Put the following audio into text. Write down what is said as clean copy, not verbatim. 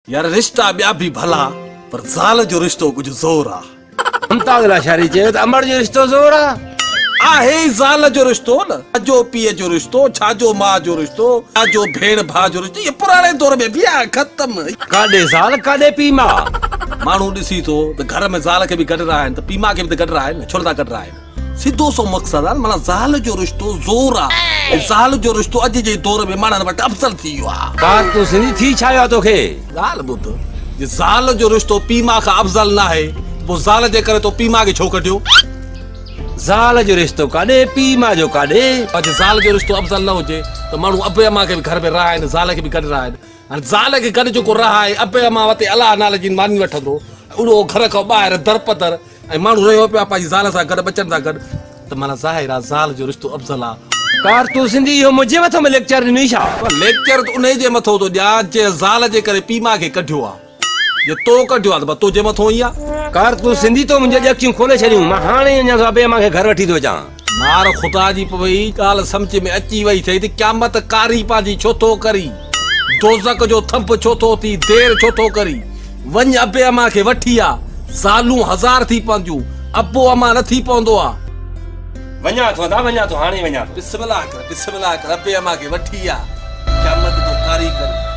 यार रिश्ता ब्या भी भला पर ज़ाल जो रिश्तो कुछ ज़ोर आ। ममता अगला शारी चयो त अमर जो रिश्तो ज़ोर आहे ज़ाल जो रिश्तो न, छाजो पीउ जो रिश्तो, छाजो मां जो रिश्तो, छाजो भेण भाउ जो रिश्तो, ये पुराने दौर में भी आहे, ख़त्म। काॾे ज़ाल काॾे पीउ मां। माण्हू ॾिसी थो त घर में ज़ाल खे बि गॾु रहा आहिनि त पीउ माउ खे बि त गॾु रहा आहिनि, छो नथा गॾु रहा आहिनि। सिधो सो मक़सदु आहे माना ज़ाल जो रिश्तो ज़ोर आहे ऐं ज़ाल जो रिश्तो अॼु जे दौर में माण्हुनि वटि अफ़ज़ल थी वियो आहे। कार तूं सिंधी थी छा वियो तोखे? ॻाल्हि ॿुध, जे ज़ाल जो रिश्तो पीउ माउ खां अफ़ज़ल न आहे पोइ ज़ाल जे करे तो पीउ माउ खे छो कढियो? ज़ाल जो रिश्तो काॾे पीउ माउ जो काॾे। अॼु ज़ाल जो रिश्तो अफ़ज़ल न हुजे त माण्हू अबे अमा खे बि घर में रहा आहिनि, ज़ाल खे बि गॾु रहा आहिनि। हाणे ज़ाल खे गॾु जेको रहा आहे अबे अमा वटि अलाह नाले जी मानी वठंदो, उहो घर खां ॿाहिरि दरपदर ऐं माण्हू रहियो पिया पंहिंजी ज़ाल सां गॾु बचनि सां गॾु, त माना ज़ाहिर आहे ज़ाल जो रिश्तो अफ़ज़ल आहे। कार तूं सिंधी इहो मुंहिंजे मथां में लेक्चर ॾिनी छा? लेक्चर त उन जे मथां थो ॾियां जे ज़ाल जे करे पीउ माउ खे कढियो आहे, जे तो कढियो आहे त तुंहिंजे मथां ई आहे। कार तूं सिंधी तो मुंहिंजे अखियूं खोले छॾियूं, मां हाणे अञा अबे अमा खे घर वठी थो अचां। मार ख़ुदा जी पवई ॻाल्हि सम्झ में अची वई थई त क़यामत कारी पंहिंजी छो थो करी, दोज़ख जो थंप छो थो थी, देर छो थो करी। वञ अबे अमा खे वठी आ, ज़ालूं हज़ार थी पवंदियूं, अबो अमा न थी पवंदो आ। वञा थो हाणे वञा। बिस्मिल्लाह कर, अबे अमा खे वठी आ, क़यामत जो कारी कर।